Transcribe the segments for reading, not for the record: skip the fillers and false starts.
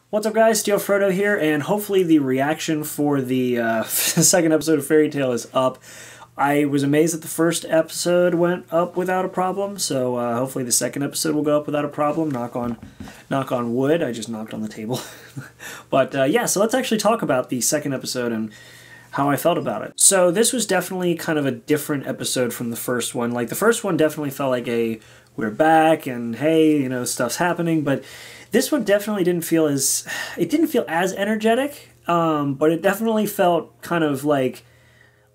What's up guys, Steel Frodo here, and hopefully the reaction for the second episode of Fairy Tail is up. I was amazed that the first episode went up without a problem, so hopefully the second episode will go up without a problem. Knock on wood. I just knocked on the table. But yeah, so let's actually talk about the second episode and how I felt about it. So this was definitely kind of a different episode from the first one. Like, the first one definitely felt like we're back and hey, you know, stuff's happening, but this one definitely didn't feel as energetic, but it definitely felt kind of like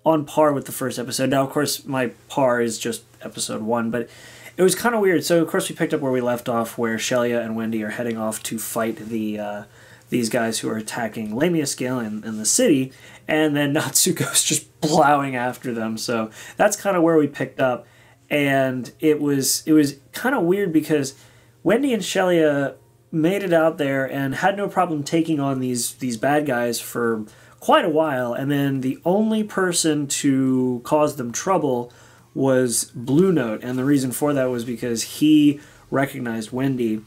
on par with the first episode. Now, of course, my par is just episode 1, but it was kind of weird. So, of course, we picked up where we left off, where Shelia and Wendy are heading off to fight these guys who are attacking Lamia Scale in the city, and then Natsu goes just plowing after them. So that's kind of where we picked up, and it was kind of weird because Wendy and Shelia made it out there and had no problem taking on these bad guys for quite a while, and then the only person to cause them trouble was Blue Note, and the reason for that was because he recognized Wendy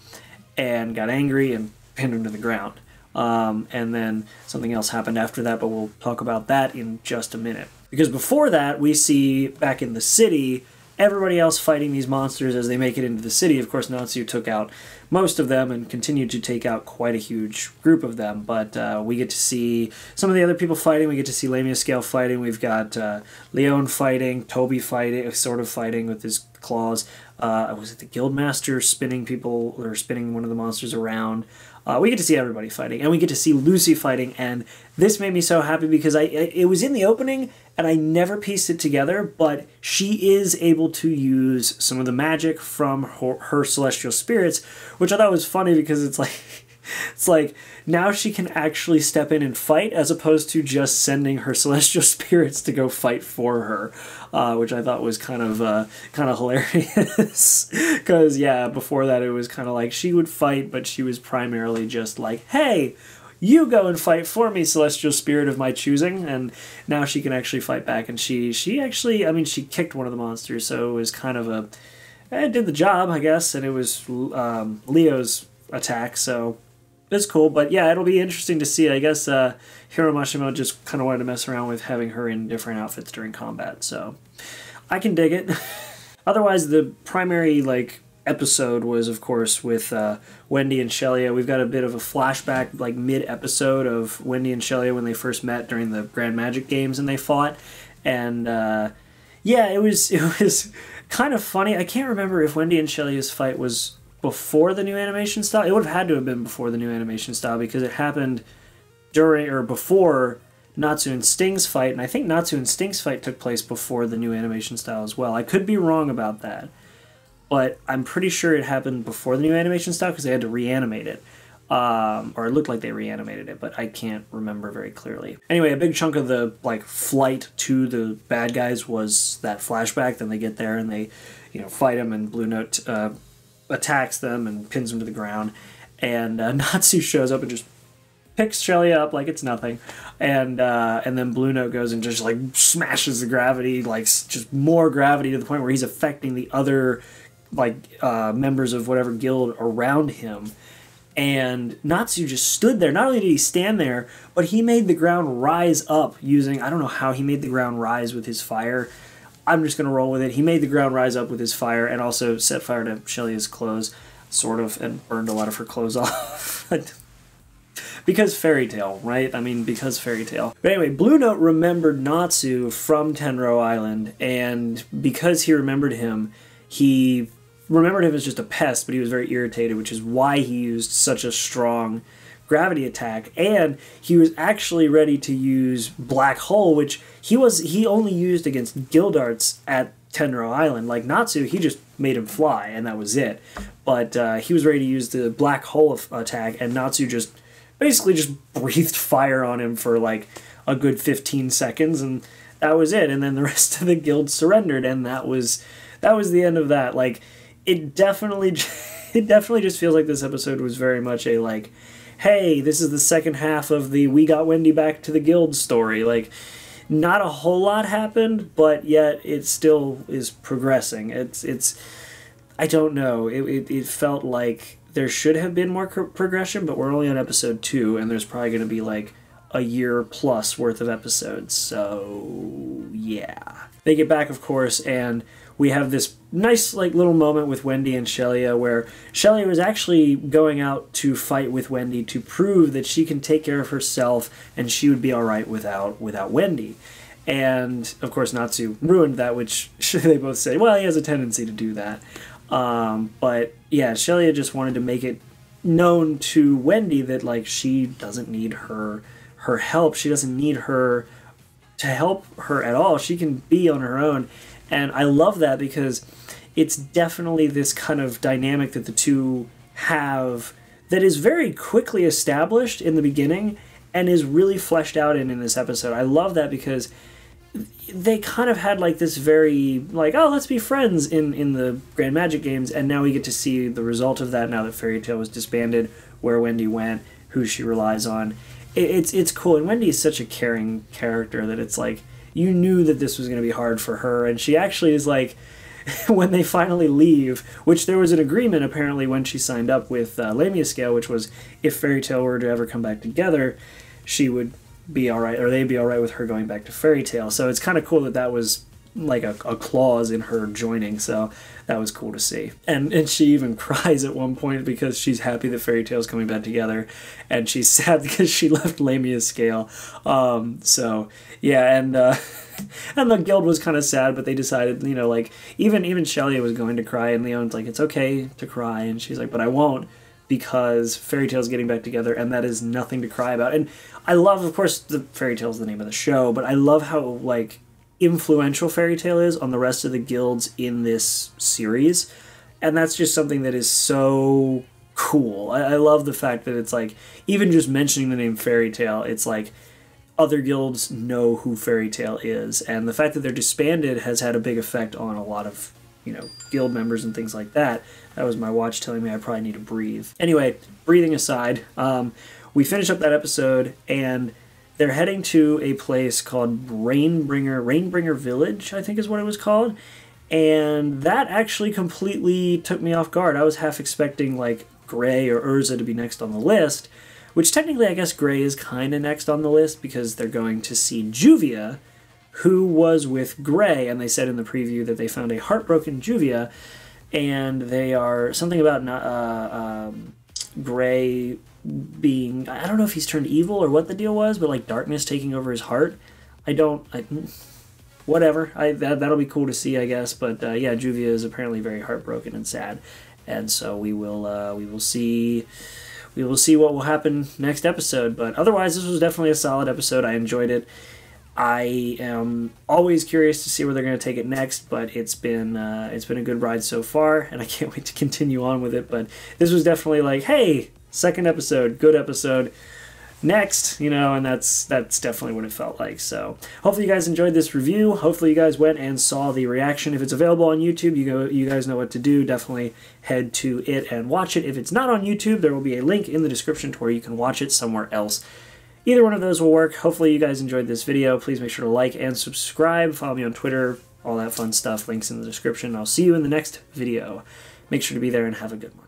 and got angry and pinned him to the ground. And then something else happened after that, but we'll talk about that in just a minute. Because before that, we see back in the city everybody else fighting these monsters as they make it into the city. Of course, Natsu took out most of them and continued to take out quite a huge group of them. But we get to see some of the other people fighting. We get to see Lamia Scale fighting. We've got Leon fighting, Toby fighting, sort of fighting with his claws. Was it the Guildmaster spinning people, or spinning one of the monsters around? We get to see everybody fighting, and we get to see Lucy fighting, and this made me so happy because it was in the opening, and I never pieced it together, but she is able to use some of the magic from her celestial spirits, which I thought was funny because it's like now she can actually step in and fight as opposed to just sending her celestial spirits to go fight for her, which I thought was kind of hilarious. Because yeah, before that it was kind of like she would fight, but she was primarily just like, hey, you go and fight for me, celestial spirit of my choosing. And now she can actually fight back, and she actually, I mean, she kicked one of the monsters, so it was kind of it did the job, I guess, and it was Leo's attack, so it's cool. But yeah, it'll be interesting to see. I guess Hiro Mashimo just kind of wanted to mess around with having her in different outfits during combat, so I can dig it. Otherwise, the primary episode was, of course, with Wendy and Shelia. We've got a bit of a flashback, mid-episode of Wendy and Shelia when they first met during the Grand Magic Games and they fought. And yeah, it was kind of funny. I can't remember if Wendy and Shelia's fight was before the new animation style. It would have had to have been before the new animation style because it happened during or before Natsu and Sting's fight, and I think Natsu and Sting's fight took place before the new animation style as well. I could be wrong about that, but I'm pretty sure it happened before the new animation style because they had to reanimate it. Or it looked like they reanimated it, but I can't remember very clearly. Anyway, a big chunk of the flight to the bad guys was that flashback. Then they get there and they, fight them, and Blue Note attacks them and pins them to the ground. And Natsu shows up and just picks Shelia up like it's nothing, and then Blue Note goes and just smashes the gravity, just more gravity to the point where he's affecting the other members of whatever guild around him. And Natsu just stood there. Not only did he stand there, but he made the ground rise up using, I don't know how he made the ground rise with his fire. I'm just going to roll with it. He made the ground rise up with his fire and also set fire to Shelia's clothes, sort of, and burned a lot of her clothes off. Because Fairy Tail, right? I mean, because Fairy Tail. But anyway, Blue Note remembered Natsu from Tenro Island, and because he remembered him as just a pest, but he was very irritated, which is why he used such a strong gravity attack, and he was actually ready to use Black Hole, which he only used against Gildarts at Tenro Island. Like Natsu, he just made him fly, and that was it. But he was ready to use the Black Hole attack, and Natsu just basically just breathed fire on him for a good 15 seconds, and that was it. And then the rest of the guild surrendered, and that was the end of that. It definitely just feels like this episode was very much a hey, this is the second half of the we got Wendy back to the guild story. Not a whole lot happened, but yet it still is progressing. I don't know. It felt like there should have been more progression, but we're only on episode 2, and there's probably going to be like a year plus worth of episodes, so yeah. They get back, of course, and we have this nice like little moment with Wendy and Shelia where Shelia was actually going out to fight with Wendy to prove that she can take care of herself and she would be alright without Wendy. And, of course, Natsu ruined that, which they both say, well, he has a tendency to do that. But, yeah, Shelia just wanted to make it known to Wendy that, like, she doesn't need her help. She doesn't need her to help her at all. She can be on her own. And I love that because it's definitely this kind of dynamic that the two have that is very quickly established in the beginning and is really fleshed out in this episode. I love that because they kind of had like this very like, oh, let's be friends in the Grand Magic games, and now we get to see the result of that now that Fairy Tail was disbanded, where Wendy went, who she relies on. It's cool, and Wendy is such a caring character that it's like you knew that this was going to be hard for her, and she actually is like, when they finally leave, which there was an agreement apparently when she signed up with Lamia Scale, which was if Fairy Tail were to ever come back together, she would be alright, or they'd be alright with her going back to Fairy Tail. So it's kind of cool that that was like a clause in her joining, so that was cool to see. And she even cries at one point because she's happy that Fairy Tail's coming back together, and she's sad because she left Lamia's Scale. So yeah, and and the guild was kind of sad, but they decided, you know, like even Shelia was going to cry, and Leon's like, it's okay to cry, and she's like, but I won't, because Fairy Tail's getting back together, and that is nothing to cry about. And I love, of course, the Fairy Tail's the name of the show, but I love how like influential Fairy Tail is on the rest of the guilds in this series, and that's just something that is so cool. I love the fact that it's like, even just mentioning the name Fairy Tail, it's like other guilds know who Fairy Tail is, and the fact that they're disbanded has had a big effect on a lot of, you know, guild members and things like that. That was my watch telling me I probably need to breathe. Anyway, breathing aside, we finish up that episode, and they're heading to a place called Rainbringer Village, I think is what it was called. And that actually completely took me off guard. I was half expecting like Gray or Urza to be next on the list, which technically I guess Gray is kind of next on the list because they're going to see Juvia, who was with Gray, and they said in the preview that they found a heartbroken Juvia, and they are something about Gray being, I don't know if he's turned evil or what the deal was, but like darkness taking over his heart. Whatever. That'll be cool to see, I guess. But yeah, Juvia is apparently very heartbroken and sad, and so we will see what will happen next episode. But otherwise, this was definitely a solid episode. I enjoyed it. I am always curious to see where they're going to take it next, but it's been a good ride so far, and I can't wait to continue on with it. But this was definitely like, hey, second episode, good episode. Next, you know, and that's definitely what it felt like. So hopefully you guys enjoyed this review. Hopefully you guys went and saw the reaction. If it's available on YouTube, you guys know what to do. Definitely head to it and watch it. If it's not on YouTube, there will be a link in the description to where you can watch it somewhere else. Either one of those will work. Hopefully you guys enjoyed this video. Please make sure to like and subscribe. Follow me on Twitter, all that fun stuff. Links in the description. I'll see you in the next video. Make sure to be there and have a good one.